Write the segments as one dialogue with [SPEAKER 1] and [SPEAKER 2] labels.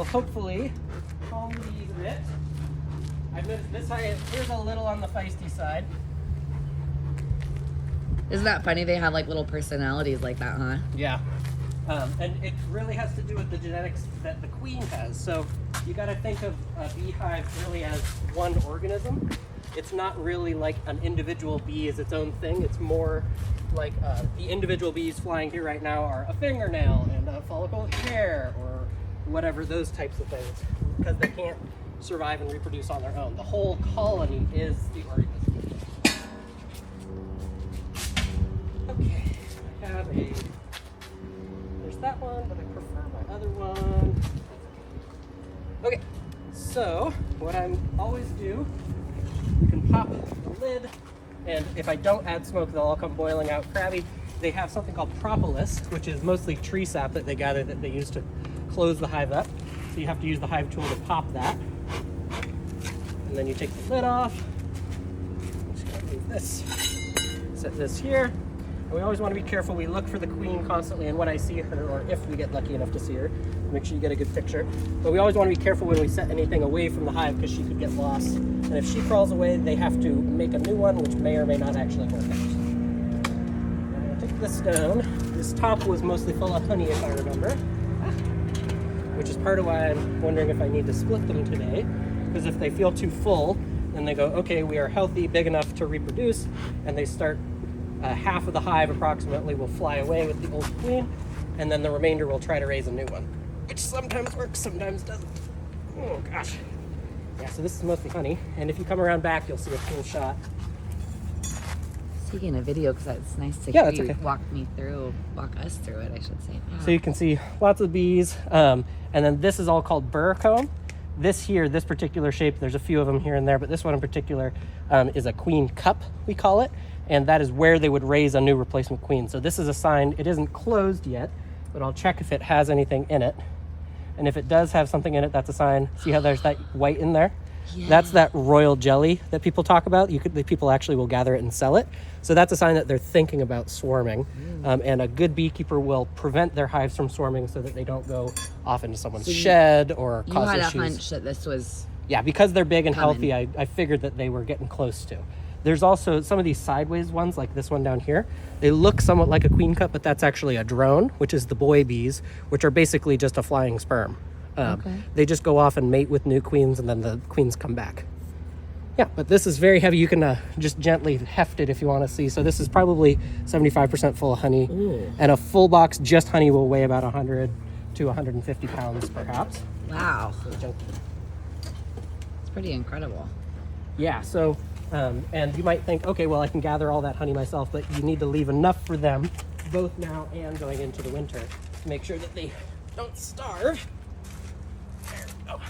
[SPEAKER 1] Well, hopefully calm these a bit. I've noticed this hive is a little on the feisty side.
[SPEAKER 2] Isn't that funny? They have like little personalities like that, huh?
[SPEAKER 1] Yeah. And it really has to do with the genetics that the queen has. So you got to think of a beehive really as one organism. It's not really like an individual bee is its own thing. It's more like the individual bees flying here right now are a fingernail and a follicle of hair or whatever, those types of things, because they can't survive and reproduce on their own. The whole colony is the organism. Okay, I have there's that one, but I prefer my other one. Okay, so what I always do, you can pop the lid, and if I don't add smoke, they'll all come boiling out crabby. They have something called propolis, which is mostly tree sap that they gather that they use to close the hive up. So you have to use the hive tool to pop that. And then you take the lid off. I'm just gonna move this, set this here. And we always want to be careful. We look for the queen constantly, and when I see her, or if we get lucky enough to see her, make sure you get a good picture. But we always want to be careful when we set anything away from the hive because she could get lost. And if she crawls away, they have to make a new one, which may or may not actually work out. I'm going to take this down. This top was mostly full of honey, if I remember, which is part of why I'm wondering if I need to split them today. Because if they feel too full, then they go, okay, we are healthy, big enough to reproduce, and they start half of the hive approximately will fly away with the old queen, and then the remainder will try to raise a new one, which sometimes works, sometimes doesn't. Oh gosh. Yeah, so this is mostly honey, and if you come around back, you'll see a cool shot.
[SPEAKER 2] Taking a video because it's nice to hear you
[SPEAKER 1] okay.
[SPEAKER 2] walk us through it, I should say. Yeah.
[SPEAKER 1] So you can see lots of bees, and then this is all called burr comb. This here, this particular shape, there's a few of them here and there, but this one in particular is a queen cup, we call it. And that is where they would raise a new replacement queen. So this is a sign, it isn't closed yet, but I'll check if it has anything in it. And if it does have something in it, that's a sign. See how there's that white in there? Yeah. That's that royal jelly that people talk about. The people actually will gather it and sell it. So that's a sign that they're thinking about swarming. And a good beekeeper will prevent their hives from swarming so that they don't go off into someone's shed or cause issues.
[SPEAKER 2] You had a hunch that this was
[SPEAKER 1] Yeah, because they're big and healthy, I figured that they were getting close to. There's also some of these sideways ones, like this one down here. They look somewhat like a queen cup, but that's actually a drone, which is the boy bees, which are basically just a flying sperm. They just go off and mate with new queens, and then the queens come back. Yeah, but this is very heavy. You can just gently heft it if you want to see. So this is probably 75% full of honey. Ooh. And a full box just honey will weigh about 100 to 150 pounds, perhaps.
[SPEAKER 2] Wow.
[SPEAKER 1] So
[SPEAKER 2] it's pretty incredible.
[SPEAKER 1] Yeah, so and you might think, okay, well, I can gather all that honey myself, but you need to leave enough for them, both now and going into the winter, to make sure that they don't starve. There we go.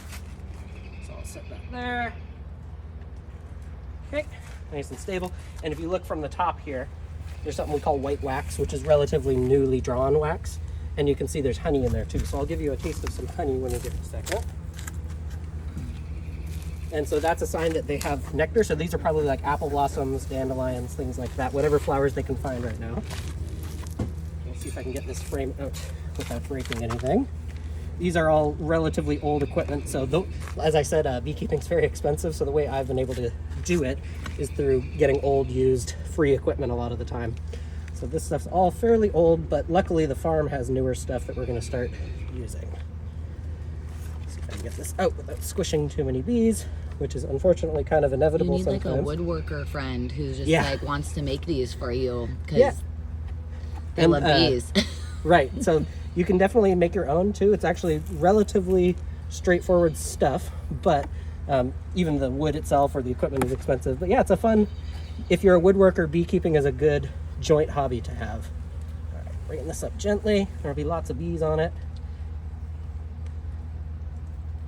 [SPEAKER 1] So I'll set that there. Okay, nice and stable. And if you look from the top here, there's something we call white wax, which is relatively newly drawn wax. And you can see there's honey in there too. So I'll give you a taste of some honey when you get a second. And so that's a sign that they have nectar. So these are probably like apple blossoms, dandelions, things like that, whatever flowers they can find right now. Let's see if I can get this frame out without breaking anything. These are all relatively old equipment. So as I said, beekeeping is very expensive. So the way I've been able to do it is through getting old, used, free equipment a lot of the time. So this stuff's all fairly old, but luckily the farm has newer stuff that we're gonna start using. Let's see if I can get this out without squishing too many bees, which is unfortunately kind of inevitable sometimes.
[SPEAKER 2] You need like a woodworker friend who's just like wants to make these for you because they love bees.
[SPEAKER 1] Right, so you can definitely make your own too. It's actually relatively straightforward stuff, but even the wood itself or the equipment is expensive. But yeah, it's a fun, if you're a woodworker, beekeeping is a good joint hobby to have. All right, bringing this up gently. There'll be lots of bees on it.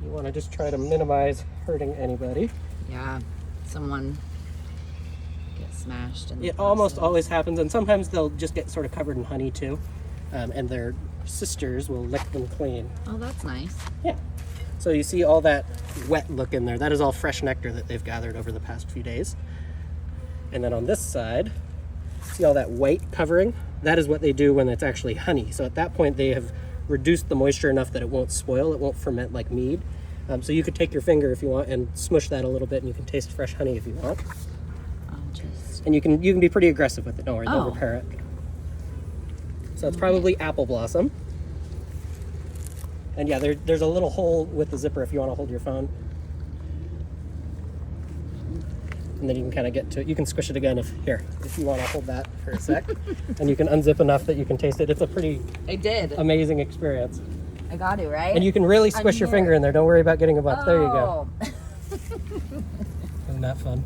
[SPEAKER 1] You want to just try to minimize hurting anybody.
[SPEAKER 2] Yeah, someone gets smashed.
[SPEAKER 1] It almost always happens, and sometimes they'll just get sort of covered in honey too, and their sisters will lick them clean.
[SPEAKER 2] Oh, that's nice.
[SPEAKER 1] Yeah. So you see all that wet look in there. That is all fresh nectar that they've gathered over the past few days. And then on this side, see all that white covering? That is what they do when it's actually honey. So at that point they have reduced the moisture enough that it won't spoil, it won't ferment like mead. So you could take your finger if you want and smush that a little bit, and you can taste fresh honey if you want. And you can be pretty aggressive with it. Don't worry, they'll repair it. So it's probably apple blossom. And yeah, there's a little hole with the zipper if you want to hold your phone. And then you can kind of get to it. You can squish it again if you want to hold that for a sec. And you can unzip enough that you can taste it. It's a pretty amazing experience.
[SPEAKER 2] I got to, right?
[SPEAKER 1] And you can really squish your finger in there. Don't worry about getting a bunch. There you go. Isn't that fun?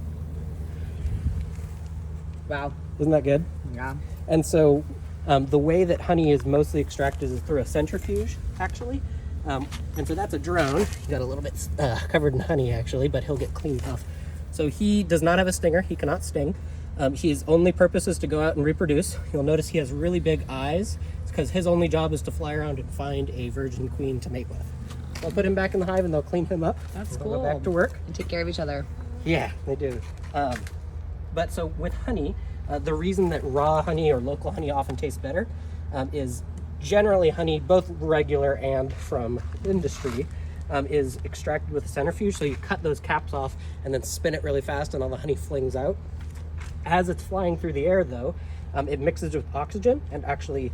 [SPEAKER 2] Wow.
[SPEAKER 1] Isn't that good?
[SPEAKER 2] Yeah.
[SPEAKER 1] And so the way that honey is mostly extracted is through a centrifuge, actually. And so that's a drone. He got a little bit covered in honey, actually, but he'll get cleaned off. So he does not have a stinger. He cannot sting. His only purpose is to go out and reproduce. You'll notice he has really big eyes. It's because his only job is to fly around and find a virgin queen to mate with. They'll put him back in the hive and they'll clean him up.
[SPEAKER 2] That's cool.
[SPEAKER 1] Go back to work.
[SPEAKER 2] And take care of each other.
[SPEAKER 1] Yeah, they do. But so with honey, the reason that raw honey or local honey often tastes better is generally honey, both regular and from industry, is extracted with a centrifuge. So you cut those caps off and then spin it really fast and all the honey flings out. As it's flying through the air though, it mixes with oxygen and actually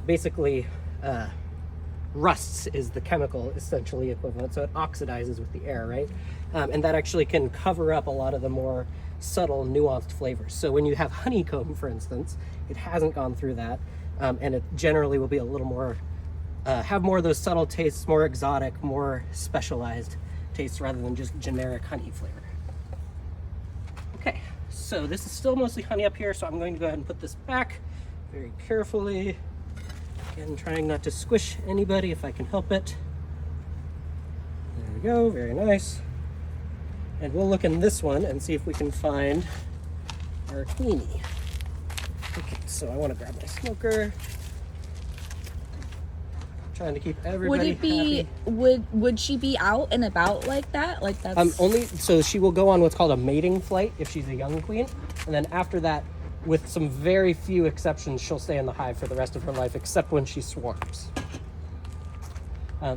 [SPEAKER 1] basically rusts is the chemical essentially equivalent. So it oxidizes with the air, right? And that actually can cover up a lot of the more subtle, nuanced flavors. So when you have honeycomb, for instance, it hasn't gone through that, and it generally will be a little more, have more of those subtle tastes, more exotic, more specialized tastes rather than just generic honey flavor. Okay, so this is still mostly honey up here, so I'm going to go ahead and put this back very carefully. Again, trying not to squish anybody if I can help it. There we go, very nice. And we'll look in this one and see if we can find our queenie. Okay, so I want to grab my smoker. Trying to keep everybody happy.
[SPEAKER 2] Would she be out and about like that? Like that's
[SPEAKER 1] only so she will go on what's called a mating flight if she's a young queen, and then after that, with some very few exceptions, she'll stay in the hive for the rest of her life, except when she swarms.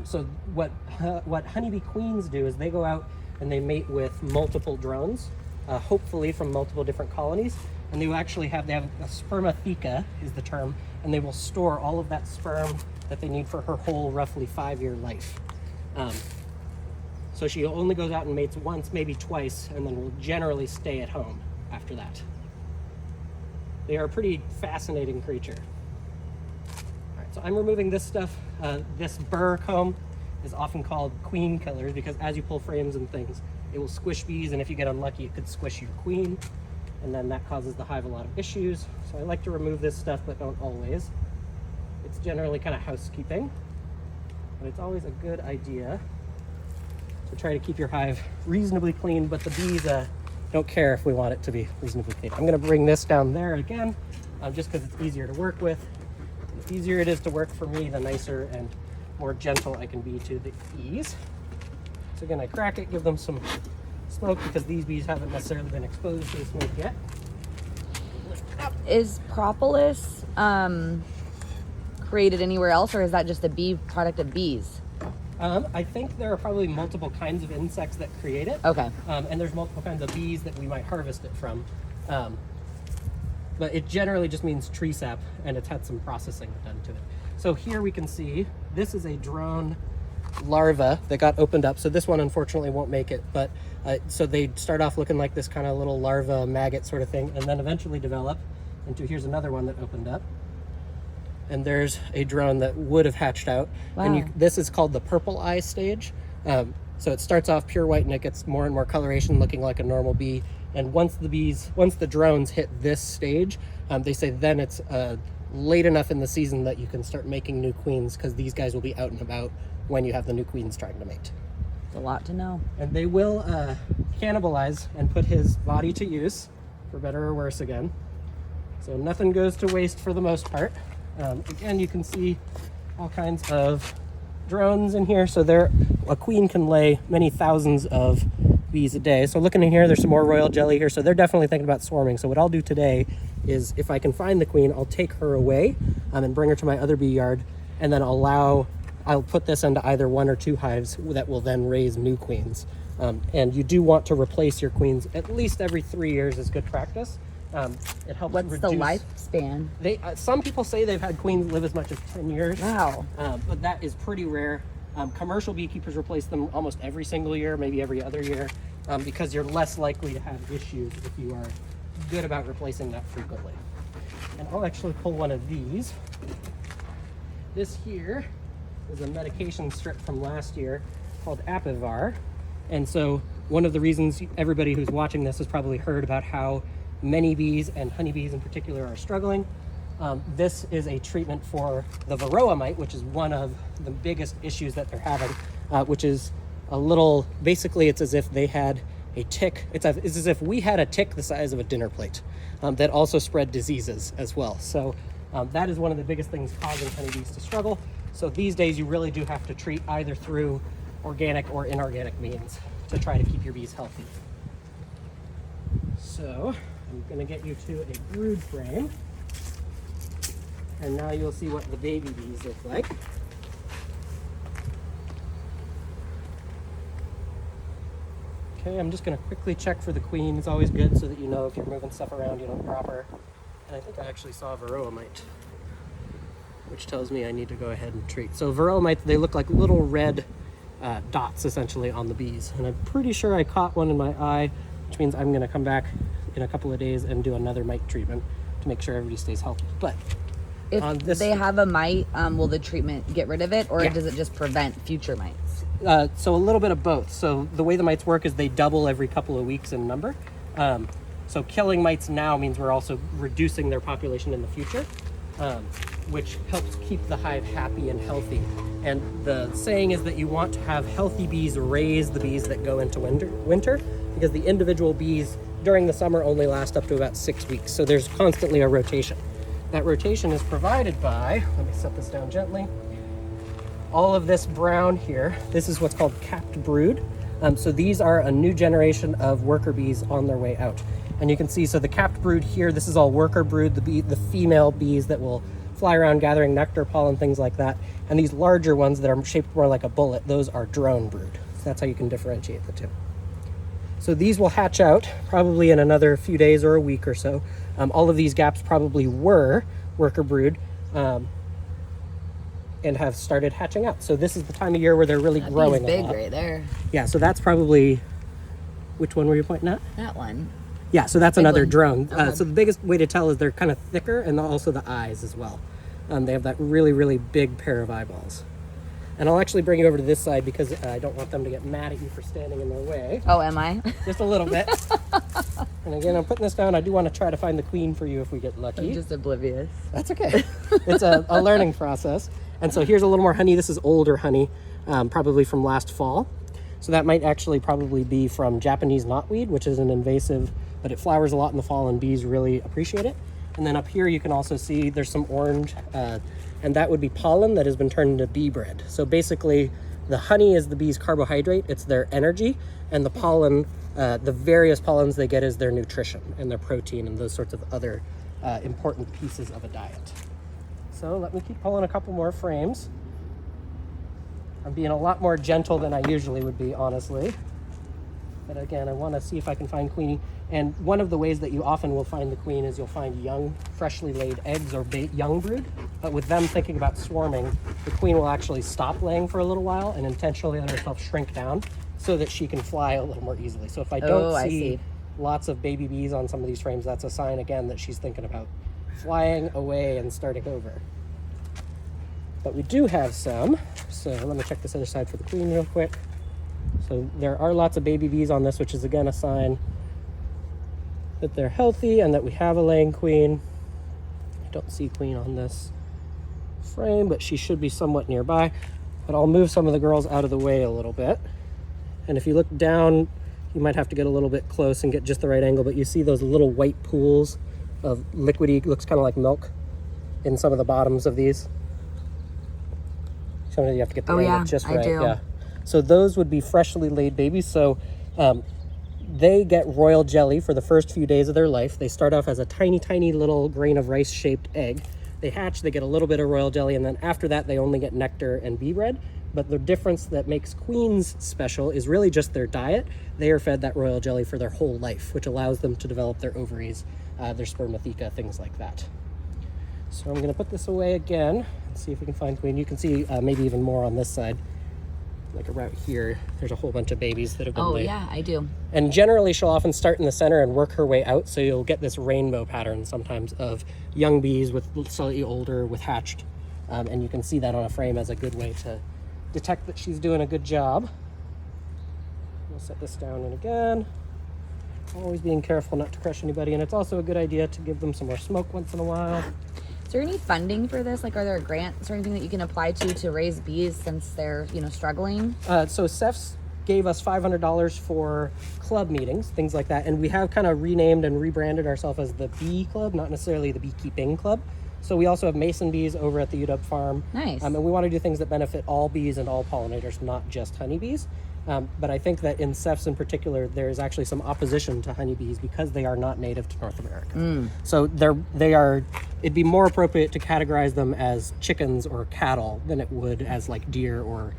[SPEAKER 1] So what honeybee queens do is they go out and they mate with multiple drones, hopefully from multiple different colonies, and they have a spermatheca is the term, and they will store all of that sperm that they need for her whole roughly 5-year life. So she only goes out and mates once, maybe twice, and then will generally stay at home after that. They are a pretty fascinating creature. All right, so I'm removing this stuff. This burr comb is often called queen killers because as you pull frames and things, it will squish bees, and if you get unlucky, it could squish your queen, and then that causes the hive a lot of issues. So I like to remove this stuff, but don't always. It's generally kind of housekeeping, but it's always a good idea to try to keep your hive reasonably clean, but the bees don't care if we want it to be reasonably clean. I'm going to bring this down there again, just because it's easier to work with. The easier it is to work for me, the nicer and more gentle I can be to the bees. So again, I crack it, give them some smoke because these bees haven't necessarily been exposed to the smoke yet.
[SPEAKER 2] Is propolis created anywhere else, or is that just a bee product of bees?
[SPEAKER 1] I think there are probably multiple kinds of insects that create it.
[SPEAKER 2] Okay.
[SPEAKER 1] And there's multiple kinds of bees that we might harvest it from. But it generally just means tree sap, and it's had some processing done to it. So here we can see, this is a drone larva that got opened up. So this one unfortunately won't make it, but so they start off looking like this kind of little larva maggot sort of thing, and then eventually develop into, here's another one that opened up. And there's a drone that would have hatched out.
[SPEAKER 2] Wow.
[SPEAKER 1] And this is called the purple eye stage. So it starts off pure white and it gets more and more coloration, looking like a normal bee. And once the drones hit this stage, they say then it's late enough in the season that you can start making new queens, because these guys will be out and about when you have the new queens trying to mate.
[SPEAKER 2] It's a lot to know.
[SPEAKER 1] And they will cannibalize and put his body to use, for better or worse again. So nothing goes to waste for the most part. Again, you can see all kinds of drones in here. So a queen can lay many thousands of bees a day. So looking in here, there's some more royal jelly here. So they're definitely thinking about swarming. So what I'll do today is, if I can find the queen, I'll take her away and bring her to my other bee yard and then I'll put this into either 1 or 2 hives that will then raise new queens. And you do want to replace your queens at least every 3 years is good practice. It helps
[SPEAKER 2] What's
[SPEAKER 1] reduce
[SPEAKER 2] the lifespan?
[SPEAKER 1] Some people say they've had queens live as much as 10 years.
[SPEAKER 2] Wow.
[SPEAKER 1] But that is pretty rare. Commercial beekeepers replace them almost every single year, maybe every other year, because you're less likely to have issues if you are good about replacing that frequently. And I'll actually pull one of these. This here is a medication strip from last year called Apivar. And so one of the reasons everybody who's watching this has probably heard about how many bees and honeybees in particular are struggling. This is a treatment for the varroa mite, which is one of the biggest issues that they're having, which is basically it's as if they had a tick. It's as if we had a tick the size of a dinner plate that also spread diseases as well. So that is one of the biggest things causing honeybees to struggle. So these days you really do have to treat either through organic or inorganic means to try to keep your bees healthy. So I'm going to get you to a brood frame, and now you'll see what the baby bees look like. Okay, I'm just going to quickly check for the queen. It's always good so that you know if you're moving stuff around you don't drop her. And I think I actually saw a varroa mite, which tells me I need to go ahead and treat. So varroa mites, they look like little red dots essentially on the bees, and I'm pretty sure I caught one in my eye, which means I'm going to come back in a couple of days and do another mite treatment to make sure everybody stays healthy. But
[SPEAKER 2] if they have a mite, will the treatment get rid of it, or does it just prevent future mites?
[SPEAKER 1] So a little bit of both. So the way the mites work is they double every couple of weeks in number. So killing mites now means we're also reducing their population in the future, which helps keep the hive happy and healthy. And the saying is that you want to have healthy bees raise the bees that go into winter, because the individual bees during the summer only last up to about 6 weeks. So there's constantly a rotation. That rotation is provided by, let me set this down gently, all of this brown here. This is what's called capped brood. So these are a new generation of worker bees on their way out. And you can see, so the capped brood here, this is all worker brood, the female bees that will fly around gathering nectar, pollen, things like that. And these larger ones that are shaped more like a bullet, those are drone brood. So that's how you can differentiate the two. So these will hatch out probably in another few days or a week or so. All of these gaps probably were worker brood and have started hatching out. So this is the time of year where they're really growing
[SPEAKER 2] big
[SPEAKER 1] a lot.
[SPEAKER 2] right there.
[SPEAKER 1] Yeah, so that's probably, which one were you pointing at?
[SPEAKER 2] That one.
[SPEAKER 1] Yeah, so that's another drone.
[SPEAKER 2] Okay.
[SPEAKER 1] So the biggest way to tell is they're kind of thicker, and also the eyes as well. They have that really, really big pair of eyeballs. And I'll actually bring you over to this side because I don't want them to get mad at you for standing in their way.
[SPEAKER 2] Oh, am I?
[SPEAKER 1] Just a little bit. And again, I'm putting this down. I do want to try to find the queen for you if we get lucky.
[SPEAKER 2] I'm just oblivious.
[SPEAKER 1] That's okay. It's a learning process. And so here's a little more honey. This is older honey, probably from last fall. So that might actually probably be from Japanese knotweed, which is an invasive, but it flowers a lot in the fall and bees really appreciate it. And then up here you can also see there's some orange, and that would be pollen that has been turned into bee bread. So basically the honey is the bee's carbohydrate, it's their energy, and the pollen, the various pollens they get is their nutrition and their protein and those sorts of other important pieces of a diet. So let me keep pulling a couple more frames. I'm being a lot more gentle than I usually would be, honestly. But again, I want to see if I can find Queenie. And one of the ways that you often will find the queen is you'll find young, freshly laid eggs or young brood. But with them thinking about swarming, the queen will actually stop laying for a little while and intentionally let herself shrink down so that she can fly a little more easily. So if I don't see lots of baby bees on some of these frames, that's a sign again that she's thinking about flying away and starting over. But we do have some. So let me check this other side for the queen real quick. So there are lots of baby bees on this, which is again a sign that they're healthy and that we have a laying queen. I don't see queen on this frame, but she should be somewhat nearby. But I'll move some of the girls out of the way a little bit. And if you look down, you might have to get a little bit close and get just the right angle, but you see those little white pools of liquidy, looks kind of like milk in some of the bottoms of these. Sometimes you have to get the angle just right. Yeah. So those would be freshly laid babies. So they get royal jelly for the first few days of their life. They start off as a tiny, tiny little grain of rice-shaped egg. They hatch, they get a little bit of royal jelly, and then after that they only get nectar and bee bread. But the difference that makes queens special is really just their diet. They are fed that royal jelly for their whole life, which allows them to develop their ovaries, their spermatheca, things like that. So I'm going to put this away again and see if we can find queen. You can see maybe even more on this side. Like around here, there's a whole bunch of babies that have been laid.
[SPEAKER 2] Oh yeah, I do.
[SPEAKER 1] And generally she'll often start in the center and work her way out, so you'll get this rainbow pattern sometimes of young bees with slightly older, with hatched. And you can see that on a frame as a good way to detect that she's doing a good job. We'll set this down in again. Always being careful not to crush anybody, and it's also a good idea to give them some more smoke once in a while.
[SPEAKER 2] Is there any funding for this? Like, are there grants or anything that you can apply to raise bees since they're, struggling?
[SPEAKER 1] So SEFS gave us $500 for club meetings, things like that. And we have kind of renamed and rebranded ourselves as the Bee Club, not necessarily the Beekeeping Club. So we also have mason bees over at the UW farm.
[SPEAKER 2] Nice.
[SPEAKER 1] And we want to do things that benefit all bees and all pollinators, not just honeybees. But I think that in SEFS in particular, there is actually some opposition to honeybees because they are not native to North America. So it'd be more appropriate to categorize them as chickens or cattle than it would as like deer or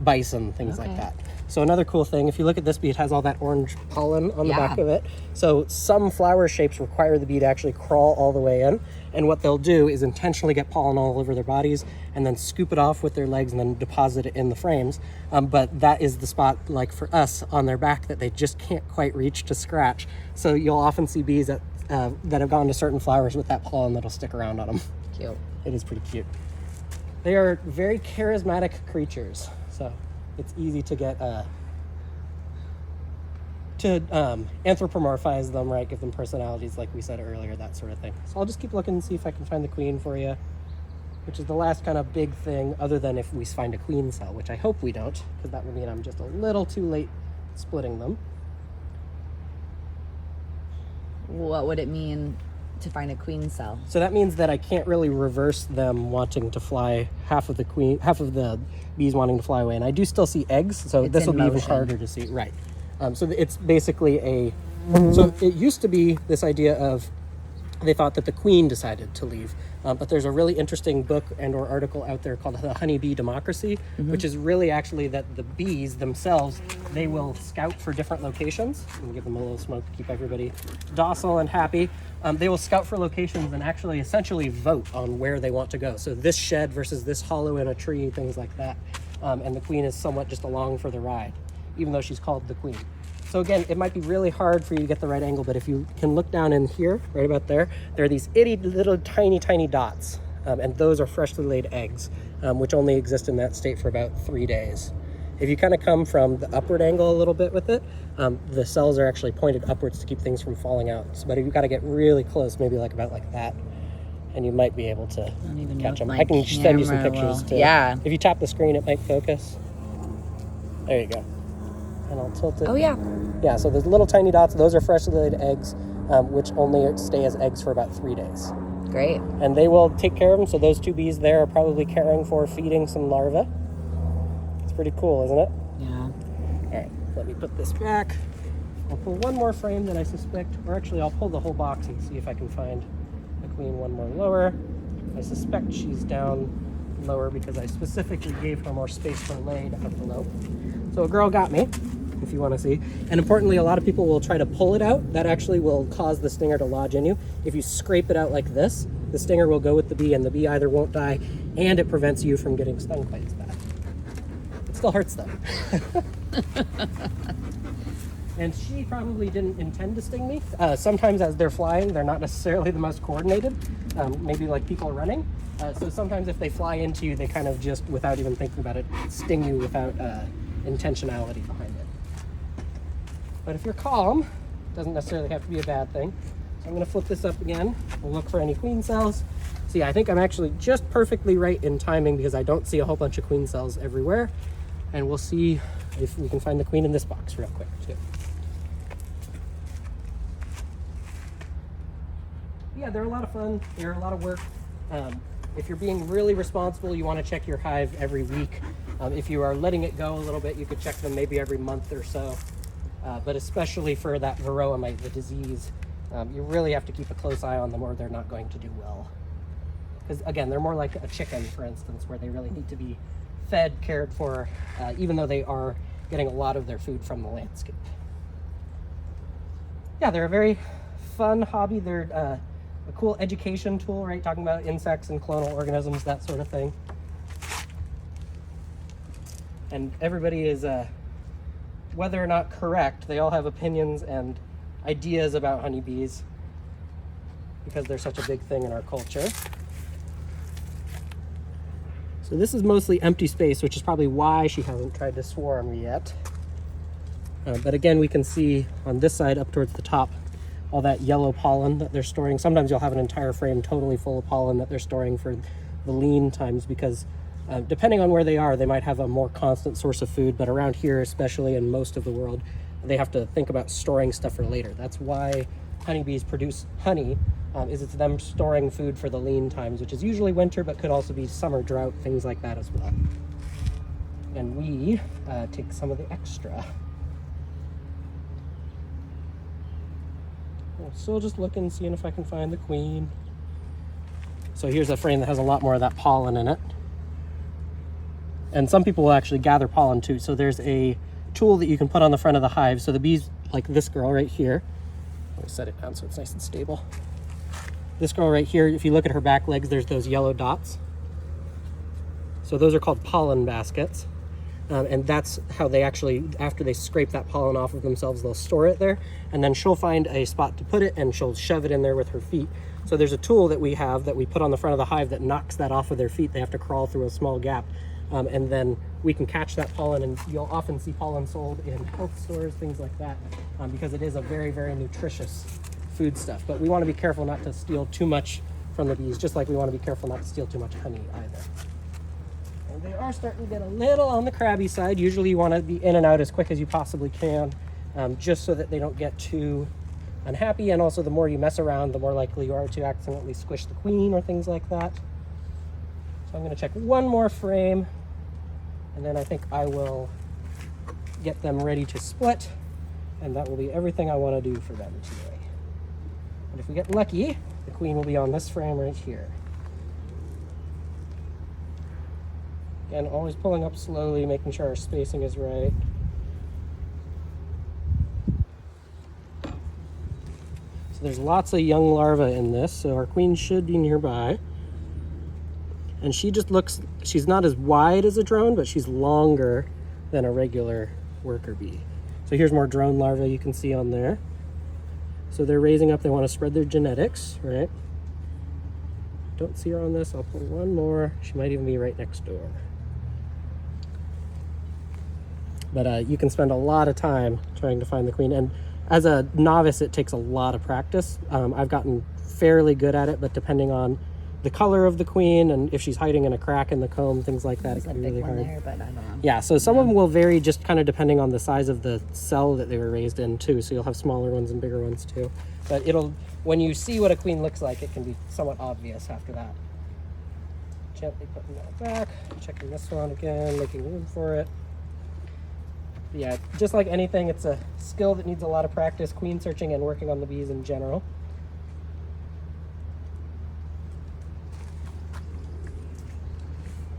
[SPEAKER 1] bison, things like that. So another cool thing, if you look at this bee, it has all that orange pollen on the back of it. So some flower shapes require the bee to actually crawl all the way in. And what they'll do is intentionally get pollen all over their bodies and then scoop it off with their legs and then deposit it in the frames. But that is the spot, like for us, on their back that they just can't quite reach to scratch. So you'll often see bees that have gone to certain flowers with that pollen that'll stick around on them.
[SPEAKER 2] Cute.
[SPEAKER 1] It is pretty cute. They are very charismatic creatures. So it's easy to get anthropomorphize them, right? Give them personalities, like we said earlier, that sort of thing. So I'll just keep looking and see if I can find the queen for you, which is the last kind of big thing, other than if we find a queen cell, which I hope we don't, because that would mean I'm just a little too late splitting them.
[SPEAKER 2] What would it mean to find a queen cell?
[SPEAKER 1] So that means that I can't really reverse them wanting to fly, half of the bees wanting to fly away, and I do still see eggs, so this will be even harder to see. Right. So it's basically so it used to be this idea of, they thought that the queen decided to leave, but there's a really interesting book and or article out there called The Honeybee Democracy, which is really actually that the bees themselves, they will scout for different locations. I'm gonna give them a little smoke to keep everybody docile and happy. They will scout for locations and actually essentially vote on where they want to go. So this shed versus this hollow in a tree, things like that. And the queen is somewhat just along for the ride, even though she's called the queen. So again, it might be really hard for you to get the right angle, but if you can look down in here, right about there, there are these itty little tiny dots. And those are freshly laid eggs, which only exist in that state for about 3 days. If you kind of come from the upward angle a little bit with it, the cells are actually pointed upwards to keep things from falling out. So, but you've got to get really close, maybe like about like that, and you might be able to catch them. I can send you some pictures too.
[SPEAKER 2] Yeah.
[SPEAKER 1] If you tap the screen, it might focus. There you go. And I'll tilt it.
[SPEAKER 2] Oh yeah.
[SPEAKER 1] Yeah, so there's little tiny dots. Those are freshly laid eggs, which only stay as eggs for about 3 days.
[SPEAKER 2] Great.
[SPEAKER 1] And they will take care of them. So those two bees there are probably caring for feeding some larvae. It's pretty cool, isn't it?
[SPEAKER 2] Yeah.
[SPEAKER 1] All right, let me put this back. I'll pull one more frame that I suspect, or actually I'll pull the whole box and see if I can find the queen one more lower. I suspect she's down lower because I specifically gave her more space for laid up below. So a girl got me, if you want to see. And importantly, a lot of people will try to pull it out. That actually will cause the stinger to lodge in you. If you scrape it out like this, the stinger will go with the bee, and the bee either won't die, and it prevents you from getting stung quite as bad. It still hurts though. And she probably didn't intend to sting me. Sometimes as they're flying, they're not necessarily the most coordinated, maybe like people running. So sometimes if they fly into you, they kind of just, without even thinking about it, sting you without intentionality behind it. But if you're calm, it doesn't necessarily have to be a bad thing. So I'm gonna flip this up again. We'll look for any queen cells. See, I think I'm actually just perfectly right in timing because I don't see a whole bunch of queen cells everywhere. And we'll see if we can find the queen in this box real quick too. Yeah, they're a lot of fun. They're a lot of work. If you're being really responsible, you want to check your hive every week. If you are letting it go a little bit, you could check them maybe every month or so. But especially for that varroa mite, the disease, you really have to keep a close eye on them or they're not going to do well. because again, they're more like a chicken, for instance, where they really need to be fed, cared for, even though they are getting a lot of their food from the landscape. Yeah, they're a very fun hobby. They're a cool education tool, right? Talking about insects and clonal organisms, that sort of thing. And everybody is, whether or not correct, they all have opinions and ideas about honeybees because they're such a big thing in our culture. So this is mostly empty space, which is probably why she hasn't tried to swarm yet. But again, we can see on this side up towards the top, all that yellow pollen that they're storing. Sometimes you'll have an entire frame totally full of pollen that they're storing for the lean times because depending on where they are, they might have a more constant source of food, but around here, especially in most of the world, they have to think about storing stuff for later. That's why honeybees produce honey, is it's them storing food for the lean times, which is usually winter, but could also be summer drought, things like that as well. And we take some of the extra. I'm still just looking, seeing if I can find the queen. So here's a frame that has a lot more of that pollen in it. And some people will actually gather pollen too. So there's a tool that you can put on the front of the hive. So the bees, like this girl right here, let me set it down so it's nice and stable. This girl right here, if you look at her back legs, there's those yellow dots. So those are called pollen baskets. And that's how they actually, after they scrape that pollen off of themselves, they'll store it there. And then she'll find a spot to put it and she'll shove it in there with her feet. So there's a tool that we have that we put on the front of the hive that knocks that off of their feet. They have to crawl through a small gap. And then we can catch that pollen, and you'll often see pollen sold in health stores, things like that, because it is a very, very nutritious food stuff. But we want to be careful not to steal too much from the bees, just like we want to be careful not to steal too much honey either. And they are starting to get a little on the crabby side. Usually you want to be in and out as quick as you possibly can, just so that they don't get too unhappy. And also the more you mess around, the more likely you are to accidentally squish the queen or things like that. So I'm going to check one more frame, and then I think I will get them ready to split, and that will be everything I want to do for them today. And if we get lucky, the queen will be on this frame right here. Again, always pulling up slowly, making sure our spacing is right. So there's lots of young larvae in this, so our queen should be nearby. And she just looks, she's not as wide as a drone, but she's longer than a regular worker bee. So here's more drone larvae you can see on there. So they're raising up, they want to spread their genetics, right? Don't see her on this, I'll pull one more. She might even be right next door. But you can spend a lot of time trying to find the queen. And as a novice, it takes a lot of practice. I've gotten fairly good at it, but depending on the color of the queen and if she's hiding in a crack in the comb, things like that, it can be really hard.
[SPEAKER 2] There, but I don't know.
[SPEAKER 1] Yeah, so some of them will vary just kind of depending on the size of the cell that they were raised in too. So you'll have smaller ones and bigger ones too. But when you see what a queen looks like, it can be somewhat obvious after that. Gently putting that back, checking this one again, making room for it. Yeah, just like anything, it's a skill that needs a lot of practice, queen searching and working on the bees in general.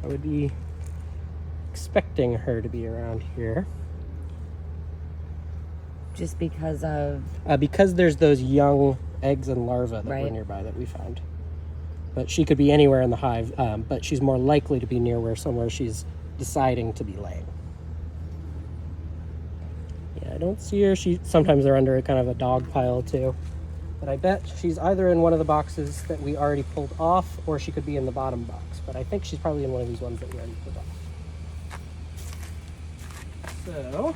[SPEAKER 1] I would be expecting her to be around here.
[SPEAKER 2] Just because of...
[SPEAKER 1] because there's those young eggs and larvae that were nearby that we found. But she could be anywhere in the hive, but she's more likely to be near somewhere she's deciding to be laying. Yeah, I don't see her. Sometimes they're under kind of a dog pile too. But I bet she's either in one of the boxes that we already pulled off, or she could be in the bottom box. But I think she's probably in one of these ones that we already pulled off. So,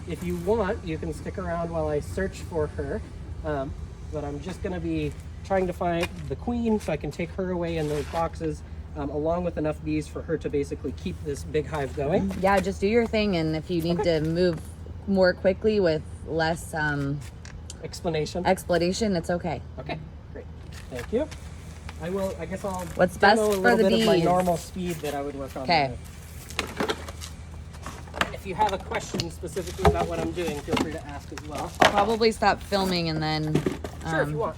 [SPEAKER 1] if you want, you can stick around while I search for her. But I'm just going to be trying to find the queen so I can take her away in those boxes, along with enough bees for her to basically keep this big hive going.
[SPEAKER 2] Yeah, just do your thing, and if you need to move more quickly with less... explanation, it's okay.
[SPEAKER 1] Okay, great. Thank you. I guess I'll
[SPEAKER 2] What's best
[SPEAKER 1] demo a
[SPEAKER 2] for
[SPEAKER 1] little
[SPEAKER 2] the
[SPEAKER 1] bit of my
[SPEAKER 2] bees?
[SPEAKER 1] normal speed that I would work on.
[SPEAKER 2] Okay.
[SPEAKER 1] If you have a question specifically about what I'm doing, feel free to ask as well.
[SPEAKER 2] I'll probably stop filming and then
[SPEAKER 1] Sure, if you want.